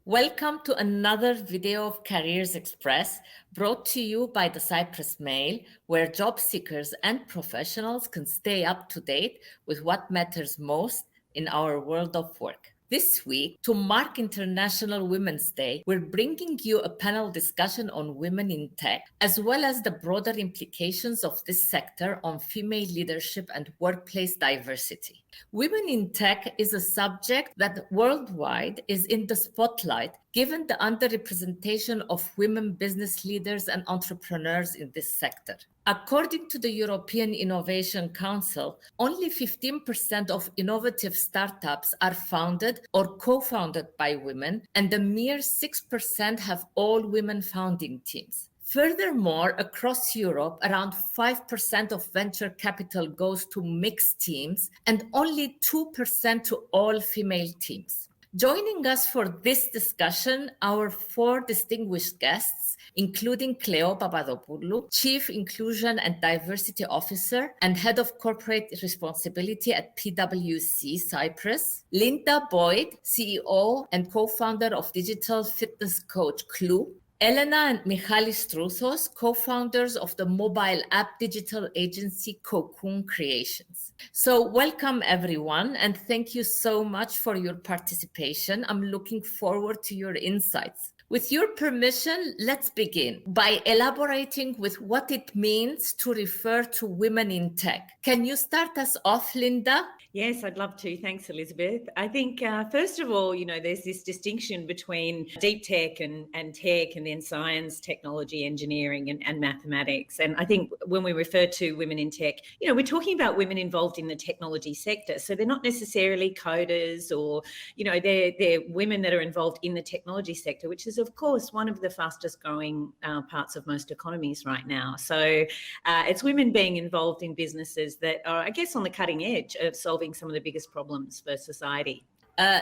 Welcome to another video of Careers Express, brought to you by the Cyprus Mail, where job seekers and professionals can stay up to date with what matters most in our world of work. This week, to mark International Women's Day, we're bringing you a panel discussion on women in tech, as well as the broader implications of this sector on female leadership and workplace diversity. Women in tech is a subject that worldwide is in the spotlight, given the underrepresentation of women business leaders and entrepreneurs in this sector. According to the European Innovation Council, only 15% of innovative startups are founded or co-founded by women, and a mere 6% have all women founding teams. Furthermore, across Europe, around 5% of venture capital goes to mixed teams and only 2% to all female teams. Joining us for this discussion, our four distinguished guests, including Cleo Papadopoulou, Chief Inclusion and Diversity Officer and Head of Corporate Responsibility at PwC Cyprus, Linda Boyd, CEO and co-founder of digital fitness coach Clue, Elena and Michalis Struthos, co-founders of the mobile app digital agency Cocoon Creations. So welcome everyone, and thank you so much for your participation. I'm looking forward to your insights. With your permission, let's begin by elaborating with what it means to refer to women in tech. Can you start us off, Linda? Yes, I'd love to. Thanks, Elisabeth. I think, first of all, there's this distinction between deep tech and tech, and then science, technology, engineering, and mathematics. And I think when we refer to women in tech, we're talking about women involved in the technology sector. So they're not necessarily coders or, they're women that are involved in the technology sector, which is, of course, one of the fastest growing parts of most economies right now. So it's women being involved in businesses that are, I guess, on the cutting edge of solving some of the biggest problems for society.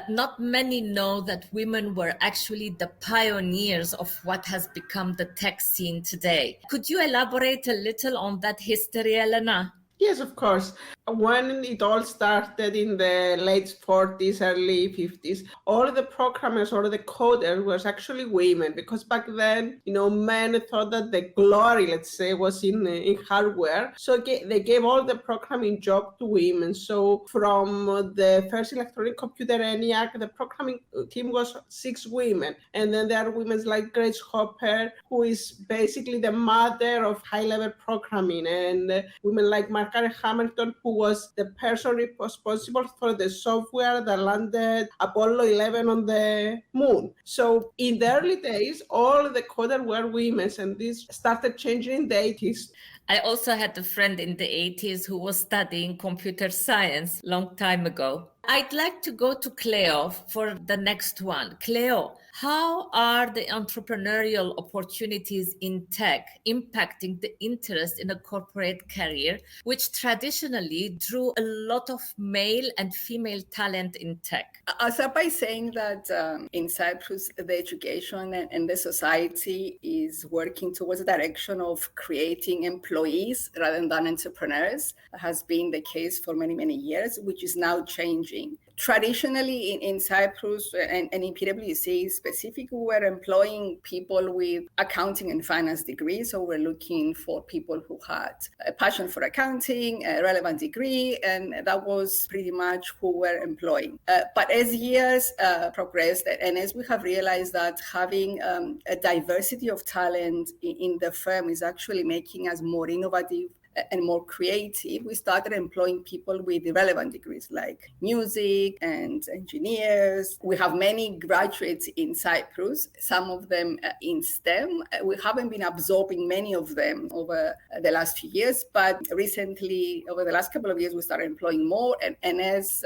Not many know that women were actually the pioneers of what has become the tech scene today. Could you elaborate a little on that history, Elena? Yes, of course. When it all started in the late 40s, early 50s, all the programmers or the coders was actually women, because back then, men thought that the glory, let's say, was in hardware. So they gave all the programming job to women. So from the first electronic computer ENIAC, the programming team was 6 women. And then there are women like Grace Hopper, who is basically the mother of high-level programming, and women like Margaret Hamilton, who was the person responsible for the software that landed Apollo 11 on the moon. So in the early days, all the coders were women, and this started changing in the 80s. I also had a friend in the 80s who was studying computer science long time ago. I'd like to go to Cleo for the next one. Cleo, how are the entrepreneurial opportunities in tech impacting the interest in a corporate career, which traditionally drew a lot of male and female talent in tech? I'll start by saying that in Cyprus, the education and the society is working towards the direction of creating employees rather than entrepreneurs. That has been the case for many, many years, which is now changing. Traditionally in Cyprus and in PwC specifically, we're employing people with accounting and finance degrees. So we're looking for people who had a passion for accounting, a relevant degree, and that was pretty much who we're employing. But as years progressed, and as we have realized that having a diversity of talent in the firm is actually making us more innovative and more creative, we started employing people with relevant degrees like music and engineers. We have many graduates in Cyprus, some of them in STEM. We haven't been absorbing many of them over the last few years, but recently, over the last couple of years, we started employing more. And as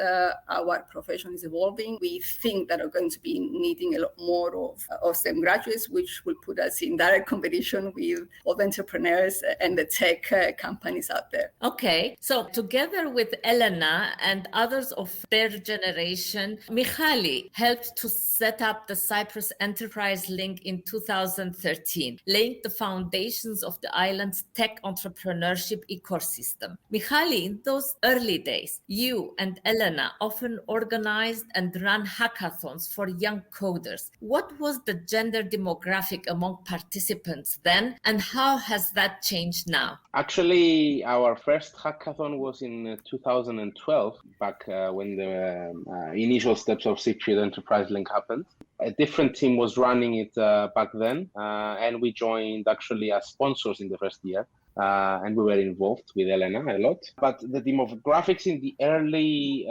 our profession is evolving, we think that we're going to be needing a lot more of STEM graduates, which will put us in direct competition with all the entrepreneurs and the tech companies companies out there. Okay, so together with Elena and others of their generation, Michali helped to set up the Cyprus Enterprise Link in 2013, laying the foundations of the island's tech entrepreneurship ecosystem. Michali, in those early days, you and Elena often organized and ran hackathons for young coders. What was the gender demographic among participants then, and how has that changed now? Actually, our first hackathon was in 2012, back when the initial steps of Cypriot Enterprise Link happened. A different team was running it back then, and we joined actually as sponsors in the first year. And we were involved with Elena a lot. But the demographics in the early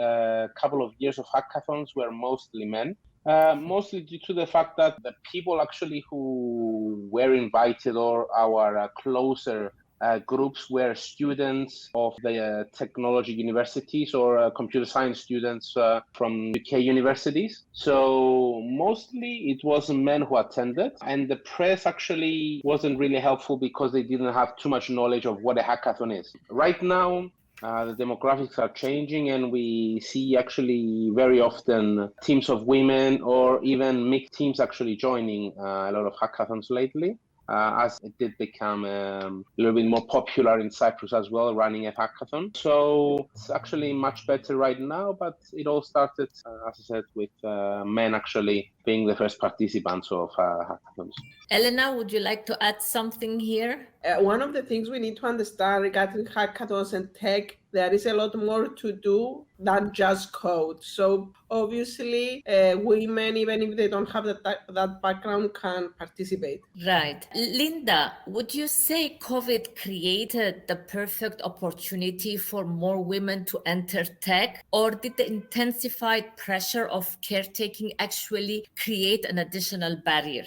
couple of years of hackathons were mostly men. Mostly due to the fact that the people actually who were invited, or our closer groups, were students of the technology universities or computer science students from UK universities. So mostly it was men who attended, and the press actually wasn't really helpful because they didn't have too much knowledge of what a hackathon is. Right now, the demographics are changing, and we see actually very often teams of women or even mixed teams actually joining a lot of hackathons lately, as it did become a little bit more popular in Cyprus as well, running a hackathon. So it's actually much better right now, but it all started, as I said, with men actually being the first participants of hackathons. Elena, would you like to add something here? One of the things we need to understand regarding hackathons and tech, there is a lot more to do than just code. So obviously, women, even if they don't have that background, can participate. Right. Linda, would you say COVID created the perfect opportunity for more women to enter tech, or did the intensified pressure of caretaking actually create an additional barrier?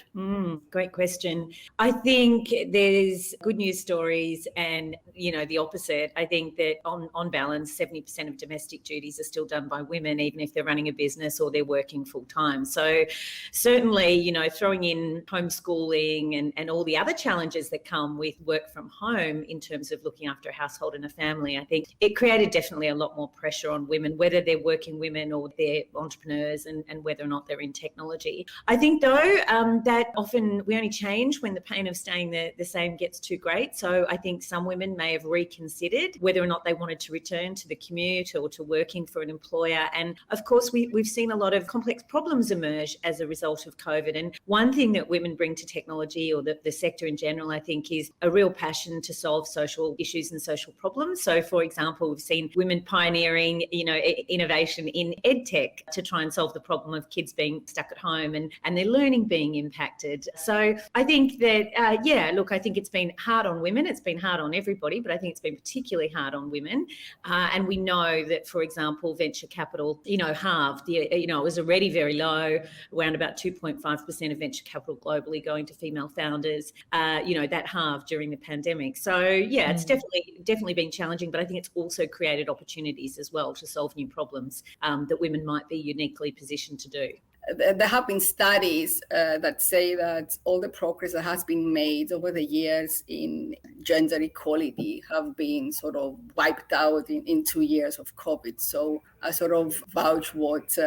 Great question. I think there's good news stories and, the opposite. I think that on balance, 70% of domestic duties are still done by women, even if they're running a business or they're working full time. So certainly, throwing in homeschooling and all the other challenges that come with work from home in terms of looking after a household and a family, I think it created definitely a lot more pressure on women, whether they're working women or they're entrepreneurs, and whether or not they're in technology. I think though that often we only change when the pain of staying the same gets too great. So I think some women may have reconsidered whether or not they wanted to return to the commute or to working for an employer. And of course, we've seen a lot of complex problems emerge as a result of COVID. And one thing that women bring to technology, or the sector in general, I think, is a real passion to solve social issues and social problems. So for example, we've seen women pioneering, innovation in EdTech to try and solve the problem of kids being stuck at home and their learning being impacted. So I think that, I think it's been hard on women. It's been hard on everybody, but I think it's been particularly hard on women. And we know that, for example, venture capital, halved. It was already very low, around about 2.5% of venture capital globally going to female founders. That halved during the pandemic. So it's definitely been challenging, but I think it's also created opportunities as well to solve new problems that women might be uniquely positioned to do. There have been studies that say that all the progress that has been made over the years in gender equality have been sort of wiped out in 2 years of COVID. So I sort of vouch what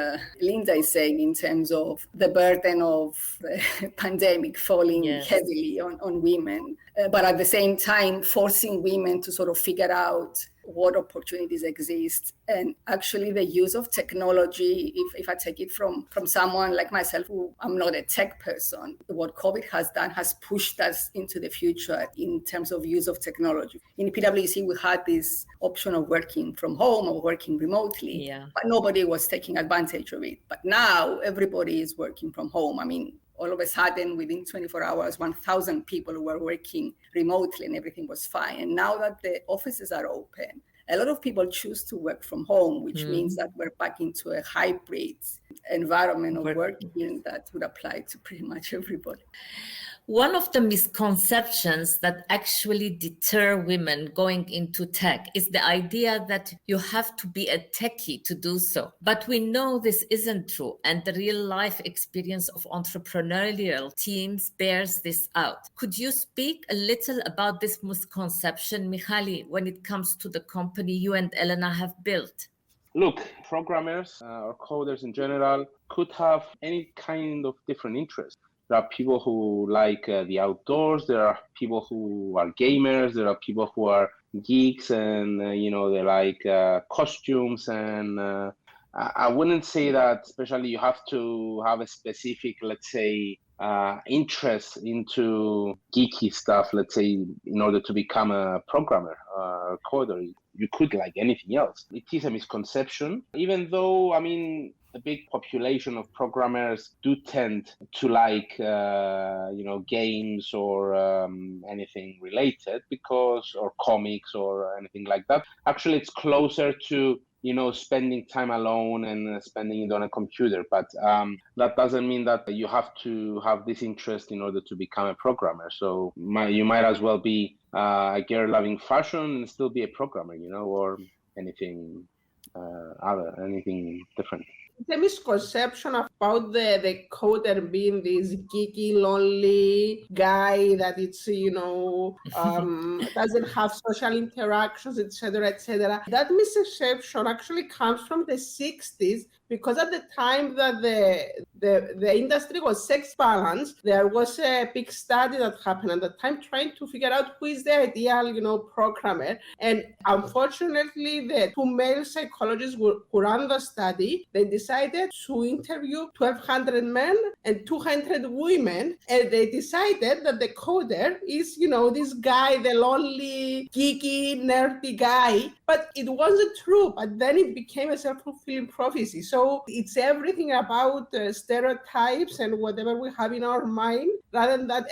Linda is saying in terms of the burden of the pandemic falling heavily on women, but at the same time forcing women to sort of figure out what opportunities exist. And actually the use of technology, if I take it from someone like myself, who I'm not a tech person, what COVID has done has pushed us into the future in terms of use of technology. In PwC, we had this option of working from home or working remotely, but nobody was taking advantage of it. But now everybody is working from home. I mean, all of a sudden, within 24 hours, 1,000 people were working remotely and everything was fine. And now that the offices are open, a lot of people choose to work from home, which means that we're back into a hybrid environment of working that would apply to pretty much everybody. One of the misconceptions that actually deter women going into tech is the idea that you have to be a techie to do so. But we know this isn't true, and the real life experience of entrepreneurial teams bears this out. Could you speak a little about this misconception, Mihaly, when it comes to the company you and Elena have built? Look, programmers or coders in general could have any kind of different interests. There are people who like the outdoors. There are people who are gamers. There are people who are geeks, and they like costumes. And I wouldn't say that, especially, you have to have a specific, let's say, interest into geeky stuff, let's say, in order to become a programmer or coder. You could like anything else. It is a misconception, even though, a big population of programmers do tend to like, games or anything related, or comics or anything like that. Actually, it's closer to spending time alone and spending it on a computer. But that doesn't mean that you have to have this interest in order to become a programmer. So you might as well be a girl loving fashion and still be a programmer, or anything anything different. The misconception about the coder being this geeky, lonely guy that it's, doesn't have social interactions, etc., etc. That misconception actually comes from the 60s, because at the time that the industry was sex balanced, there was a big study that happened at the time trying to figure out who is the ideal, programmer. And unfortunately, the two male psychologists who ran the study, they decided to interview 1,200 men and 200 women, and they decided that the coder is, this guy, the lonely, geeky, nerdy guy. But it wasn't true. But then it became a self-fulfilling prophecy. So it's everything about stereotypes and whatever we have in our mind, rather than that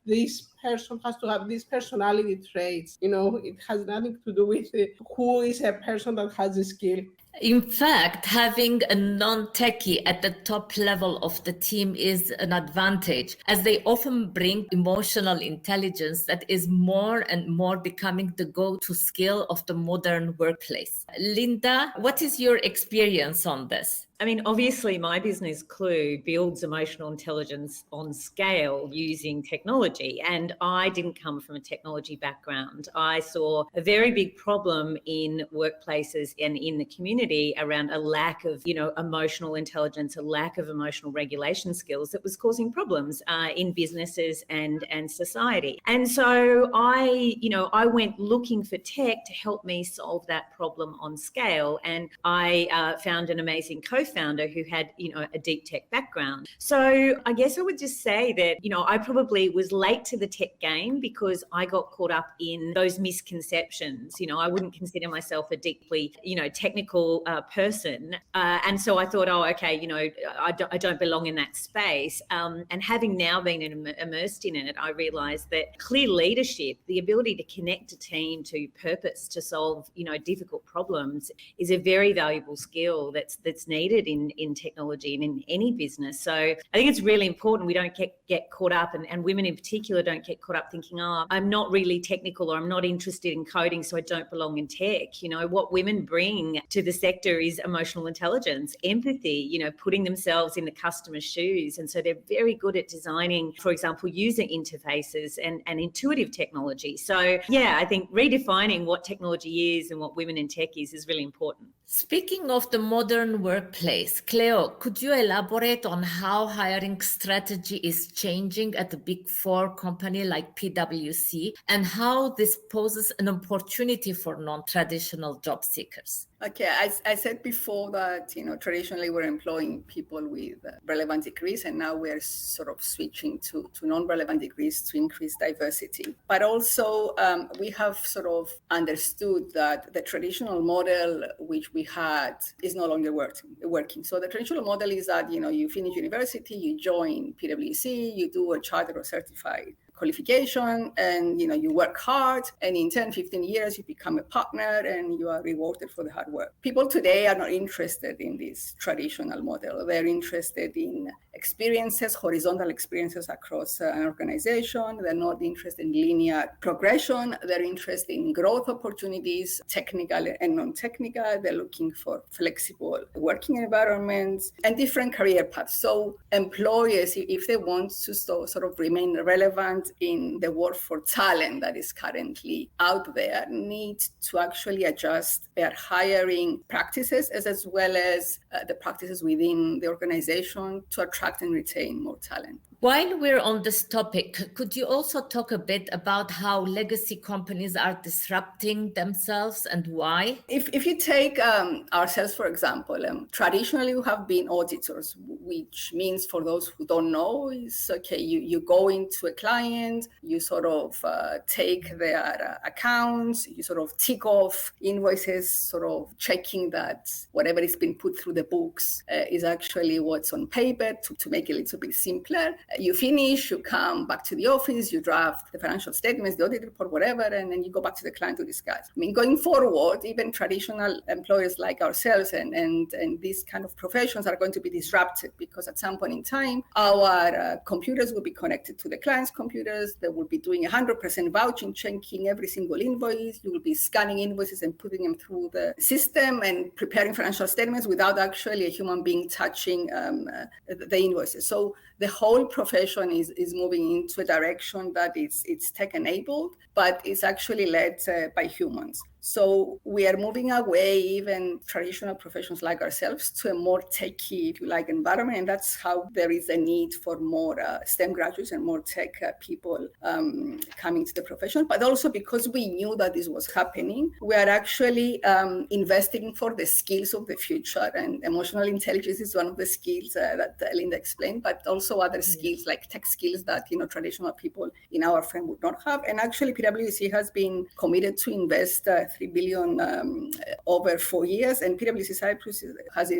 this person has to have these personality traits. It has nothing to do with who is a person that has a skill. In fact, having a non-techie at the top level of the team is an advantage, as they often bring emotional intelligence that is more and more becoming the go-to skill of the modern workplace. Linda, what is your experience on this? Obviously, my business, Clue, builds emotional intelligence on scale using technology. And I didn't come from a technology background. I saw a very big problem in workplaces and in the community around a lack of, emotional intelligence, a lack of emotional regulation skills that was causing problems in businesses and society. And so I went looking for tech to help me solve that problem on scale. And I found an amazing co-founder who had, a deep tech background. So I guess I would just say that, I probably was late to the tech game because I got caught up in those misconceptions. I wouldn't consider myself a deeply, technical person. And so I thought, I don't belong in that space. And having now been immersed in it, I realized that clear leadership, the ability to connect a team to purpose, to solve, difficult problems, is a very valuable skill that's needed in technology and in any business. So I think it's really important we don't get caught up, and women in particular don't get caught up thinking, I'm not really technical, or I'm not interested in coding, so I don't belong in tech. What women bring to the sector is emotional intelligence, empathy, putting themselves in the customer's shoes. And so they're very good at designing, for example, user interfaces and intuitive technology. So yeah, I think redefining what technology is and what women in tech is really important. Speaking of the modern workplace, Cleo, could you elaborate on how hiring strategy is changing at a big four company like PwC, and how this poses an opportunity for non-traditional job seekers? Okay, I said before that, traditionally we're employing people with relevant degrees, and now we're sort of switching to non-relevant degrees to increase diversity. But also we have sort of understood that the traditional model which we had is no longer working. So the traditional model is that, you finish university, you join PwC, you do a chartered or certified qualification, and you work hard, and in 10, 15 years you become a partner and you are rewarded for the hard work. People today are not interested in this traditional model. They're interested in experiences, horizontal experiences across an organization. They're not interested in linear progression. They're interested in growth opportunities, technical and non-technical. They're looking for flexible working environments and different career paths. So employers, if they want to sort of remain relevant in the war for talent that is currently out there, need to actually adjust their hiring practices as well as the practices within the organization to attract and retain more talent. While we're on this topic, could you also talk a bit about how legacy companies are disrupting themselves and why? If you take ourselves, for example, traditionally we have been auditors, which means, for those who don't know, is okay, you go into a client, you sort of take their accounts, you sort of tick off invoices, sort of checking that whatever is being put through the books is actually what's on paper to make it a little bit simpler. You finish, you come back to the office, you draft the financial statements, the audit report, whatever, and then you go back to the client to discuss. I mean, going forward, even traditional employers like ourselves and these kind of professions are going to be disrupted, because at some point in time, our computers will be connected to the client's computers. They will be doing 100% vouching, checking every single invoice. You will be scanning invoices and putting them through the system and preparing financial statements without actually a human being touching the invoices. So the whole profession is moving into a direction that it's tech-enabled, but it's actually led by humans. So we are moving away, even traditional professions like ourselves, to a more techie, if you like, environment. And that's how there is a need for more STEM graduates and more tech people coming to the profession. But also because we knew that this was happening, we are actually investing for the skills of the future. And emotional intelligence is one of the skills that Linda explained, but also other skills like tech skills that traditional people in our firm would not have. And actually, PwC has been committed to invest 3 billion over 4 years, and PwC Cyprus has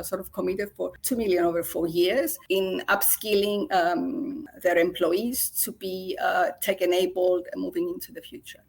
sort of committed for 2 million over 4 years in upskilling their employees to be tech-enabled and moving into the future.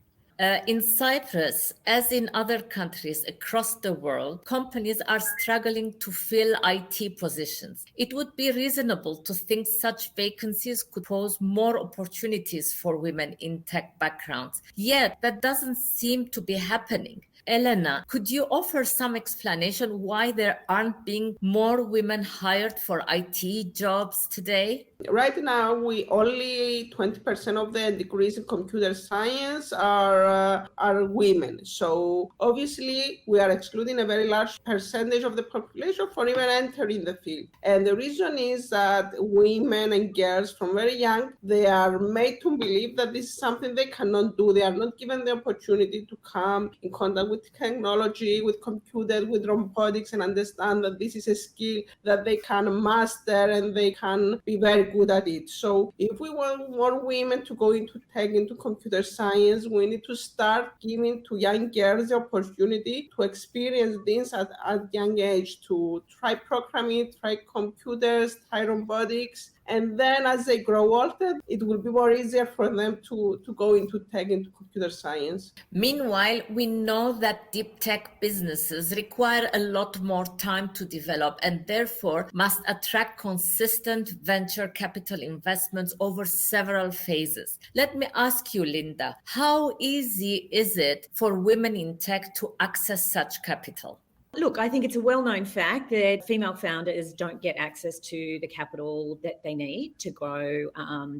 In Cyprus, as in other countries across the world, companies are struggling to fill IT positions. It would be reasonable to think such vacancies could pose more opportunities for women in tech backgrounds. Yet, that doesn't seem to be happening. Elena, could you offer some explanation why there aren't being more women hired for IT jobs today? Right now, we only 20% of the degrees in computer science are women. So obviously, we are excluding a very large percentage of the population for even entering the field. And the reason is that women and girls from very young, they are made to believe that this is something they cannot do. They are not given the opportunity to come in contact with technology, with computers, with robotics, and understand that this is a skill that they can master and they can be very good at it. So if we want more women to go into tech, into computer science, we need to start giving to young girls the opportunity to experience this at young age, to try programming, try computers, try robotics. And then as they grow older, it will be more easier for them to go into tech, into computer science. Meanwhile, we know that deep tech businesses require a lot more time to develop and therefore must attract consistent venture capital investments over several phases. Let me ask you, Linda, how easy is it for women in tech to access such capital? Look, I think it's a well-known fact that female founders don't get access to the capital that they need to grow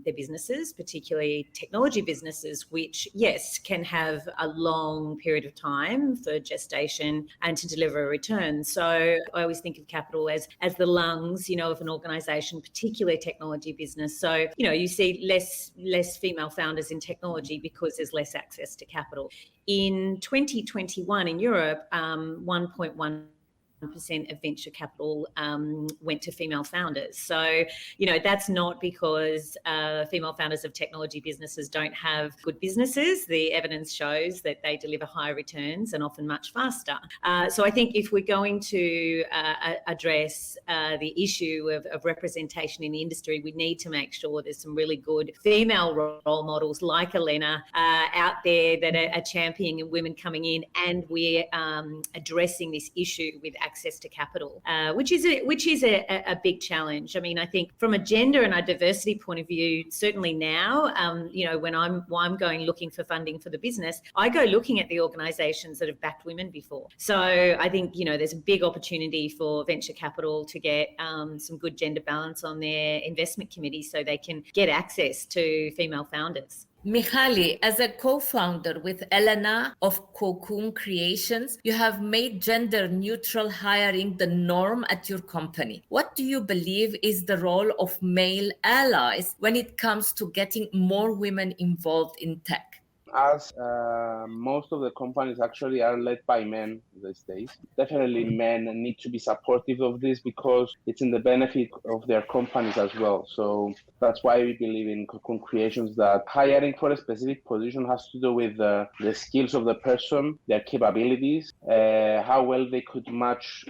their businesses, particularly technology businesses, which, yes, can have a long period of time for gestation and to deliver a return. So I always think of capital as the lungs, of an organization, particularly a technology business. So, you see less female founders in technology because there's less access to capital. In 2021 in Europe, 1.1 of venture capital went to female founders. So, that's not because female founders of technology businesses don't have good businesses. The evidence shows that they deliver higher returns and often much faster. So I think if we're going to address the issue of representation in the industry, we need to make sure there's some really good female role models like Elena out there that are championing women coming in, and we're addressing this issue with access to capital, which is a big challenge. I mean, I think from a gender and a diversity point of view, certainly now, when I'm going looking for funding for the business, I go looking at the organisations that have backed women before. So I think there's a big opportunity for venture capital to get some good gender balance on their investment committee so they can get access to female founders. Mihaly, as a co-founder with Elena of Cocoon Creations, you have made gender-neutral hiring the norm at your company. What do you believe is the role of male allies when it comes to getting more women involved in tech? As most of the companies actually are led by men these days, definitely men need to be supportive of this because it's in the benefit of their companies as well. So that's why we believe in Cocoon Creations that hiring for a specific position has to do with the skills of the person, their capabilities, how well they could match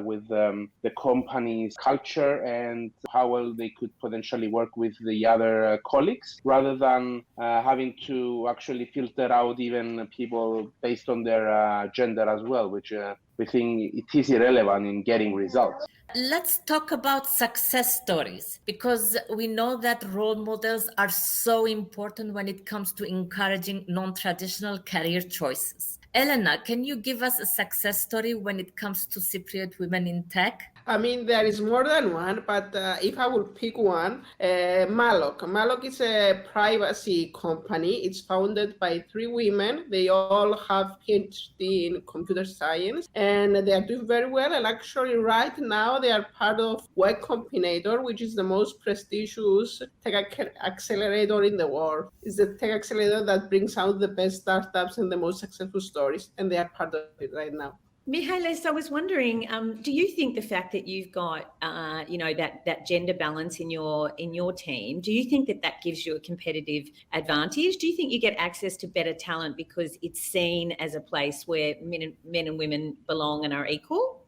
with the company's culture, and how well they could potentially work with the other colleagues, rather than having to actually filter out even people based on their gender as well, which we think it is irrelevant in getting results. Let's talk about success stories, because we know that role models are so important when it comes to encouraging non-traditional career choices. Elena, can you give us a success story when it comes to Cypriot women in tech? I mean, there is more than one, but if I would pick one, Malloc. Malloc is a privacy company. It's founded by 3 women. They all have PhD in computer science, and they are doing very well. And actually, right now, they are part of Y Combinator, which is the most prestigious tech accelerator in the world. It's the tech accelerator that brings out the best startups and the most successful stories, and they are part of it right now. Mihaly, I was wondering, do you think the fact that you've got, that gender balance in your team, do you think that gives you a competitive advantage? Do you think you get access to better talent because it's seen as a place where men and women belong and are equal?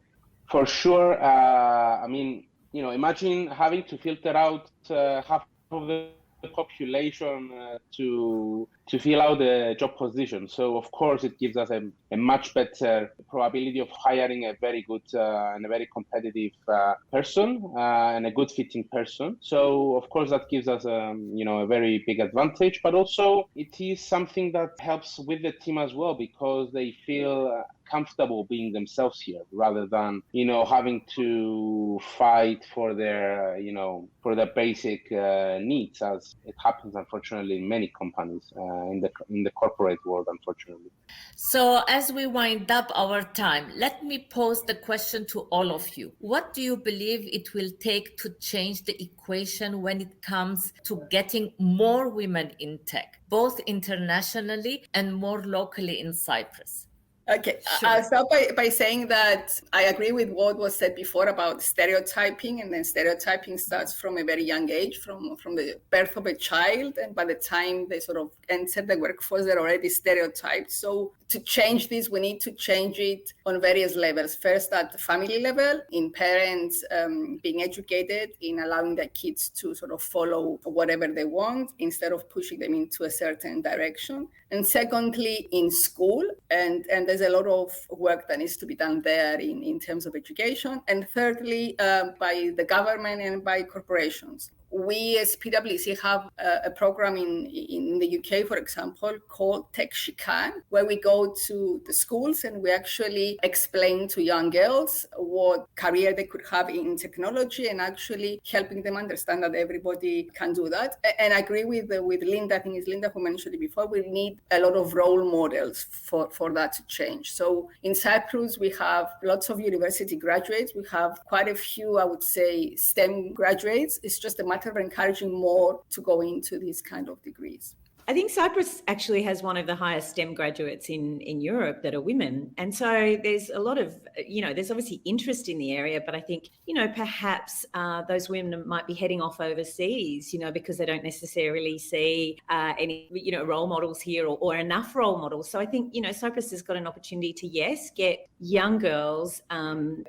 For sure. Imagine having to filter out half of the population to fill out the job position. So of course it gives us a much better probability of hiring a very good and a very competitive person and a good fitting person. So of course that gives us a very big advantage, but also it is something that helps with the team as well, because they feel comfortable being themselves here, rather than having to fight for their basic needs, as it happens unfortunately in many companies in the corporate world, unfortunately. So as we wind up our time, let me pose the question to all of you. What do you believe it will take to change the equation when it comes to getting more women in tech, both internationally and more locally in Cyprus? Okay, Sure. I'll start by saying that I agree with what was said before about stereotyping, and then stereotyping starts from a very young age, from the birth of a child, and by the time they sort of enter the workforce, they're already stereotyped. So to change this, we need to change it on various levels. First, at the family level, in parents being educated, in allowing their kids to sort of follow whatever they want instead of pushing them into a certain direction. And secondly, in school, and there's a lot of work that needs to be done there in terms of education. And thirdly, by the government and by corporations. We as PwC have a program in the UK, for example, called Tech She Can, where we go to the schools and we actually explain to young girls what career they could have in technology, and actually helping them understand that everybody can do that. And I agree with Linda, I think it's Linda who mentioned it before, we need a lot of role models for that to change. So in Cyprus, we have lots of university graduates. We have quite a few, I would say, STEM graduates. It's just a matter of encouraging more to go into these kind of degrees. I think Cyprus actually has one of the highest STEM graduates in Europe that are women. And so there's a lot of, there's obviously interest in the area, but I think, perhaps those women might be heading off overseas, because they don't necessarily see any, role models here or enough role models. So I think, Cyprus has got an opportunity to, yes, get young girls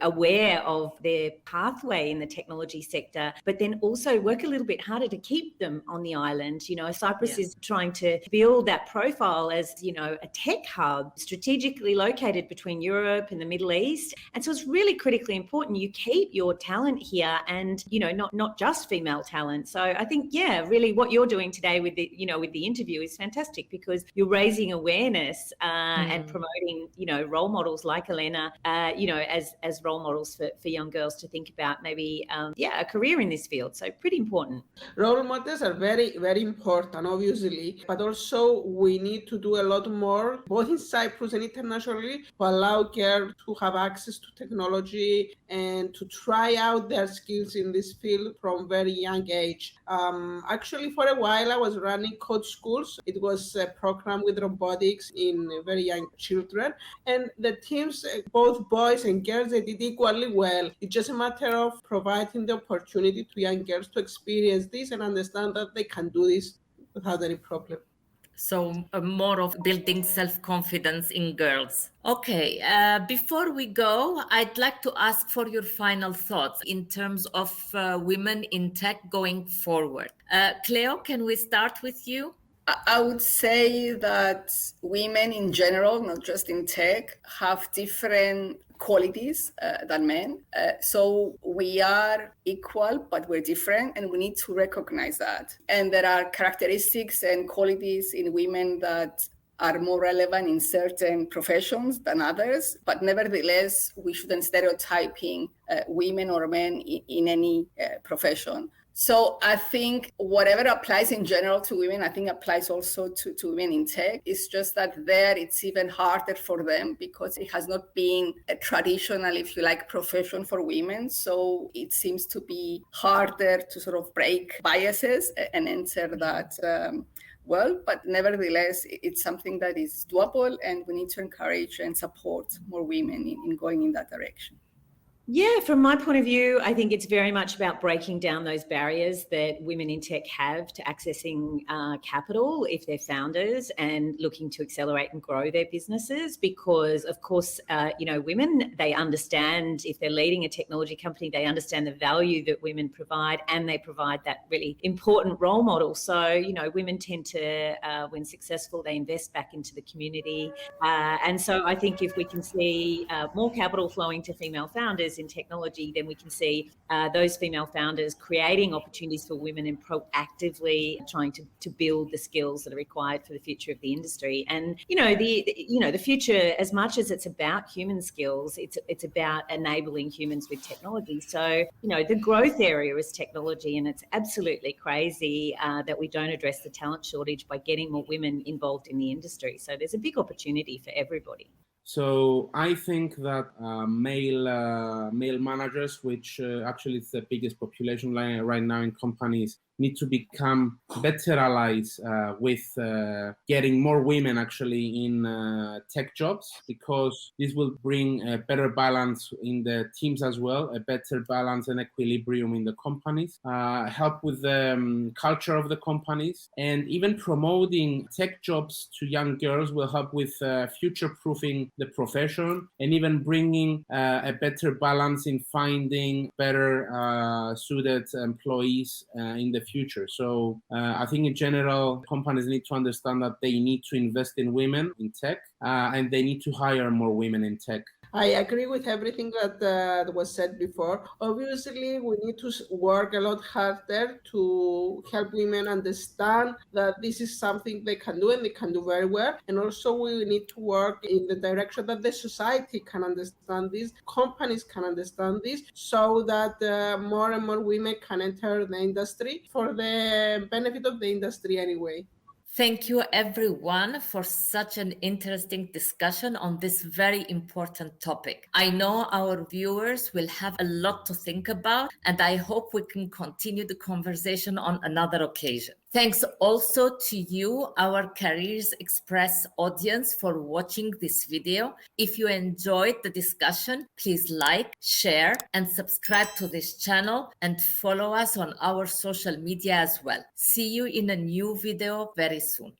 aware of their pathway in the technology sector, but then also work a little bit harder to keep them on the island. Cyprus is trying to build that profile as, a tech hub strategically located between Europe and the Middle East. And so it's really critically important you keep your talent here and, not just female talent. So I think, really what you're doing today with the, with the interview is fantastic, because you're raising awareness and promoting, role models like Elena, as role models for young girls to think about maybe, a career in this field. So pretty important. Role models are very, very important, obviously, but also we need to do a lot more, both in Cyprus and internationally, to allow girls to have access to technology and to try out their skills in this field from very young age. Actually, for a while, I was running code schools. It was a program with robotics in very young children, and the teams, both boys and girls, they did equally well. It's just a matter of providing the opportunity to young girls to experience this and understand that they can do this without any problem. So more of building self-confidence in girls. Okay, before we go, I'd like to ask for your final thoughts in terms of women in tech going forward. Cleo, can we start with you? I would say that women in general, not just in tech, have different qualities than men. So we are equal, but we're different, and we need to recognize that. And there are characteristics and qualities in women that are more relevant in certain professions than others, but nevertheless, we shouldn't stereotyping women or men in any profession. So I think whatever applies in general to women, I think applies also to women in tech. It's just that there it's even harder for them because it has not been a traditional, if you like, profession for women. So it seems to be harder to sort of break biases and enter that but nevertheless, it's something that is doable, and we need to encourage and support more women in going in that direction. Yeah, from my point of view, I think it's very much about breaking down those barriers that women in tech have to accessing capital if they're founders and looking to accelerate and grow their businesses. Because, of course, women, they understand, if they're leading a technology company, they understand the value that women provide, and they provide that really important role model. So, women tend to, when successful, they invest back into the community. And so I think if we can see more capital flowing to female founders in technology, then we can see those female founders creating opportunities for women and proactively trying to build the skills that are required for the future of the industry. And the future, as much as it's about human skills, it's about enabling humans with technology. So the growth area is technology, and it's absolutely crazy that we don't address the talent shortage by getting more women involved in the industry. So there's a big opportunity for everybody. So I think that male managers, which actually is the biggest population right now in companies, need to become better allies with getting more women actually in tech jobs, because this will bring a better balance in the teams as well, a better balance and equilibrium in the companies, help with the culture of the companies, and even promoting tech jobs to young girls will help with future-proofing the profession, and even bringing a better balance in finding better suited employees in the future. So I think in general, companies need to understand that they need to invest in women in tech, and they need to hire more women in tech. I agree with everything that was said before. Obviously, we need to work a lot harder to help women understand that this is something they can do and they can do very well. And also we need to work in the direction that the society can understand this, companies can understand this, so that more and more women can enter the industry for the benefit of the industry anyway. Thank you, everyone, for such an interesting discussion on this very important topic. I know our viewers will have a lot to think about, and I hope we can continue the conversation on another occasion. Thanks also to you, our Careers Express audience, for watching this video. If you enjoyed the discussion, please like, share, and subscribe to this channel and follow us on our social media as well. See you in a new video very soon.